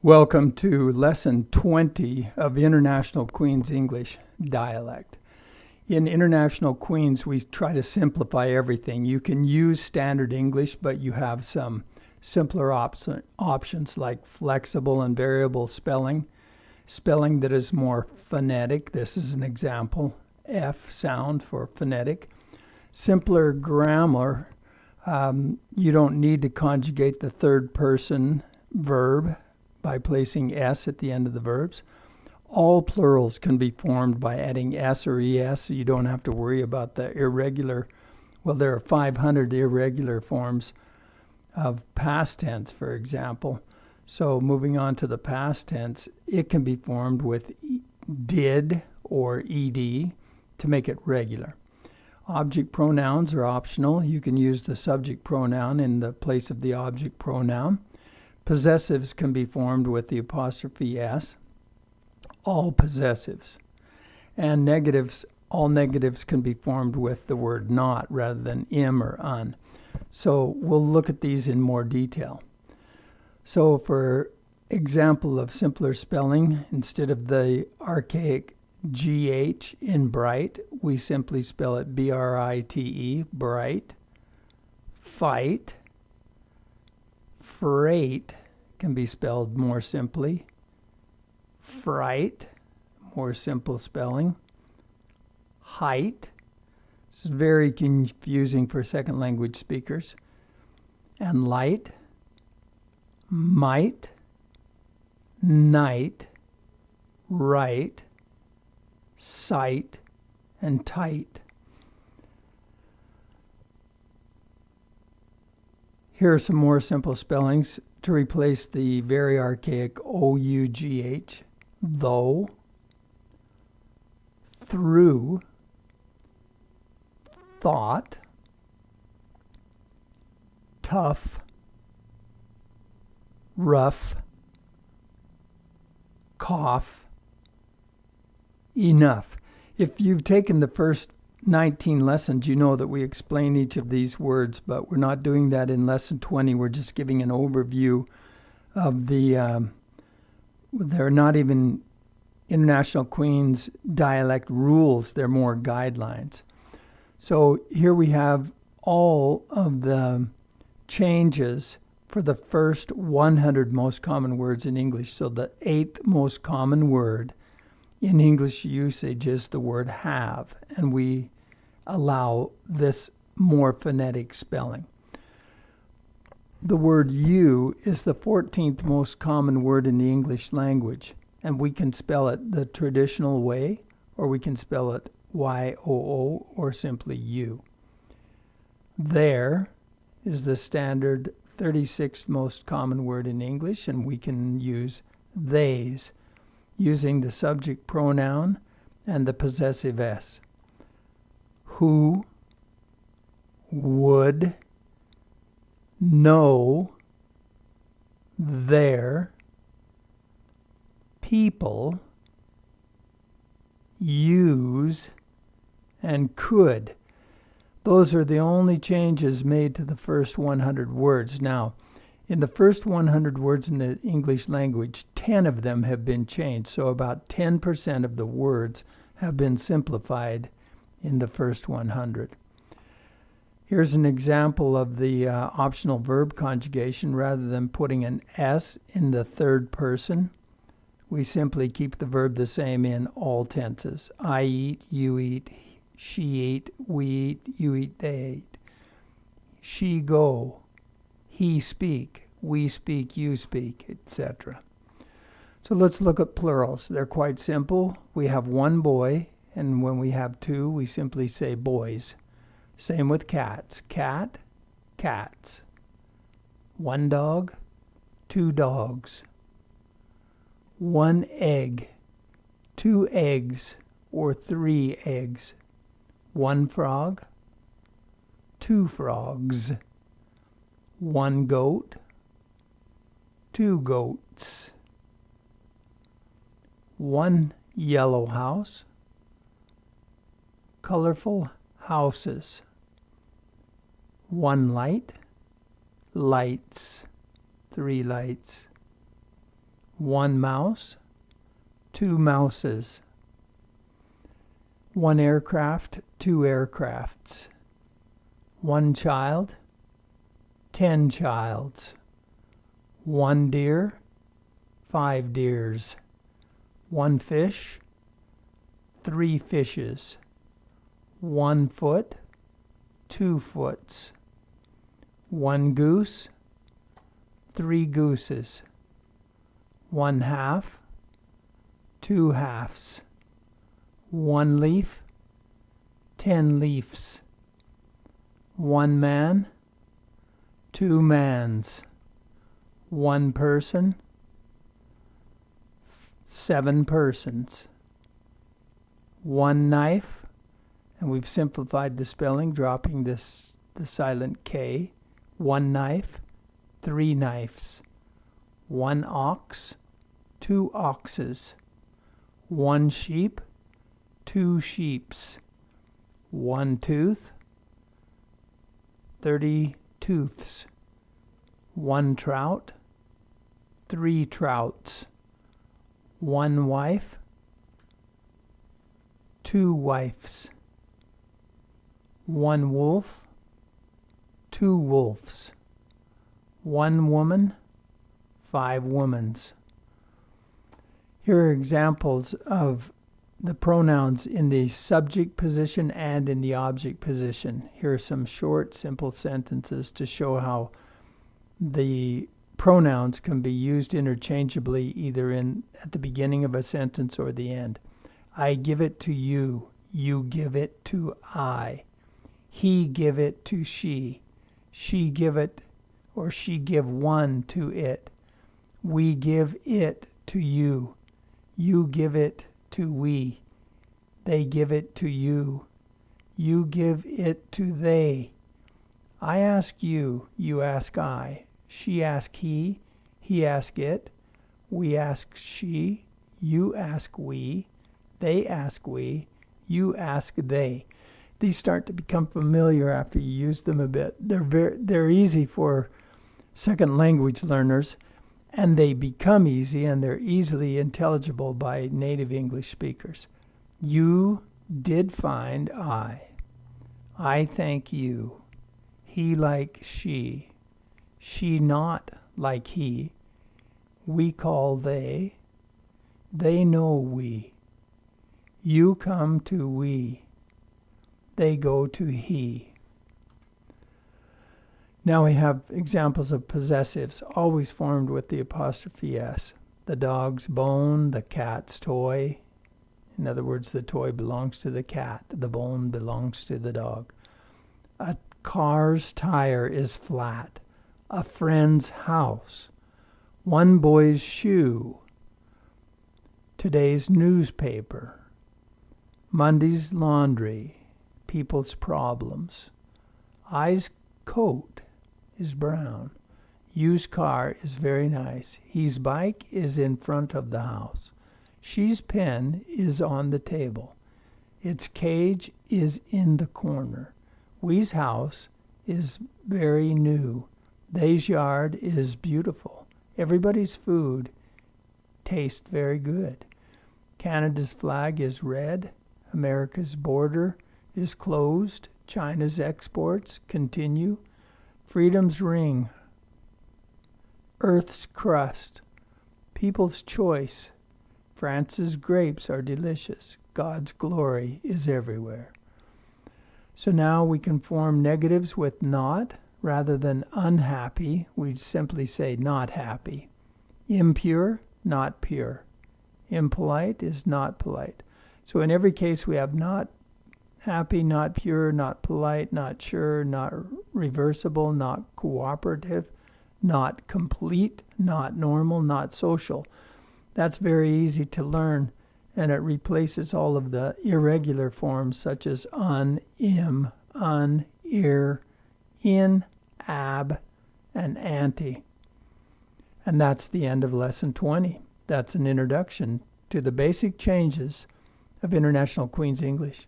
Welcome to Lesson 20 of International Queen's English Dialect. In International Queen's, we try to simplify everything. You can use standard English, but you have some simpler options like flexible and variable spelling that is more phonetic. This is an example, F sound for phonetic. Simpler grammar, you don't need to conjugate the third person verb by placing S at the end of the verbs. All plurals can be formed by adding S or ES, so you don't have to worry about the irregular. Well, there are 500 irregular forms of past tense, for example. So moving on to the past tense, it can be formed with did or ed to make it regular. Object pronouns are optional. You can use the subject pronoun in the place of the object pronoun. Possessives can be formed with the apostrophe S, all possessives. And negatives, all negatives can be formed with the word not rather than im or un. So we'll look at these in more detail. So for example of simpler spelling, instead of the archaic GH in bright, we simply spell it B-R-I-T-E, bright. Fight. Freight can be spelled more simply. Fright, more simple spelling. Height, this is very confusing for second language speakers. And light, might, night, right, sight, and tight. Here are some more simple spellings to replace the very archaic O-U-G-H. Though, through, thought, tough, rough, cough, enough. If you've taken the first 19 lessons, you know that we explain each of these words, but we're not doing that in Lesson 20. We're just giving an overview of the, they're not even International Queen's Dialect rules, they're more guidelines. So here we have all of the changes for the first 100 most common words in English. So the 8th most common word in English usage is the word have, and we allow this more phonetic spelling. The word you is the 14th most common word in the English language, and we can spell it the traditional way, or we can spell it Y-O-O, or simply you. There is the standard 36th most common word in English, and we can use theys, using the subject pronoun and the possessive S. Who, would, know, there, people, use, and could. Those are the only changes made to the first 100 words. Now, in the first 100 words in the English language, 10 of them have been changed. So about 10% of the words have been simplified in the first 100. Here's an example of the optional verb conjugation. Rather than putting an S in the third person, we simply keep the verb the same in all tenses. I eat, you eat, she eat, we eat, you eat, they eat. She go, he speak, we speak, you speak, etc. So let's look at plurals. They're quite simple. We have one boy, and when we have two, we simply say boys. Same with cats. Cat, cats. One dog, two dogs. One egg, two eggs, or three eggs. One frog, two frogs. One goat, two goats. One yellow house, colorful houses. One light, lights, 3 lights. 1 mouse, 2 mouses. 1 aircraft, 2 aircrafts. 1 child, 10 childs. 1 deer, 5 deers. 1 fish, 3 fishes. 1 foot, 2 foots. 1 goose, 3 gooses. 1 half, 2 halves. 1 leaf, 10 leaves. 1 man, 2 mans. 1 person, 7 persons. 1 knife, and we've simplified the spelling, dropping the silent K. 1 knife, 3 knives. 1 ox, 2 oxes. 1 sheep, 2 sheeps. 1 tooth, 30 tooths. 1 trout, 3 trouts. 1 wife, 2 wifes. 1 wolf, 2 wolves. 1 woman, 5 womans. Here are examples of the pronouns in the subject position and in the object position. Here are some short, simple sentences to show how the pronouns can be used interchangeably either at the beginning of a sentence or the end. I give it to you. You give it to I. He give it to she. She give it or she give one to it. We give it to you. You give it to we. They give it to you. You give it to they. I ask you, you ask I. She ask he ask it. We ask she, you ask we. They ask we, you ask they. These start to become familiar after you use them a bit. They're easy for second language learners, and they become easy and they're easily intelligible by native English speakers. You did find I. I thank you. He like she. She not like he. We call they. They know we. You come to we. They go to he. Now we have examples of possessives, always formed with the apostrophe S. The dog's bone, the cat's toy. In other words, the toy belongs to the cat. The bone belongs to the dog. A car's tire is flat. A friend's house. One boy's shoe. Today's newspaper. Monday's laundry. People's problems. I's coat is brown. You's car is very nice. He's bike is in front of the house. She's pen is on the table. Its cage is in the corner. We's house is very new. They's yard is beautiful. Everybody's food tastes very good. Canada's flag is red. America's border is closed. China's exports continue. Freedom's ring. Earth's crust. People's choice. France's grapes are delicious. God's glory is everywhere. So now we can form negatives with not rather than unhappy. We simply say not happy. Impure, not pure. Impolite is not polite. So in every case we have not happy, not pure, not polite, not sure, not reversible, not cooperative, not complete, not normal, not social. That's very easy to learn, and it replaces all of the irregular forms such as un, im, un, ir, in, ab, and anti. And that's the end of Lesson 20. That's an introduction to the basic changes of International Queen's English.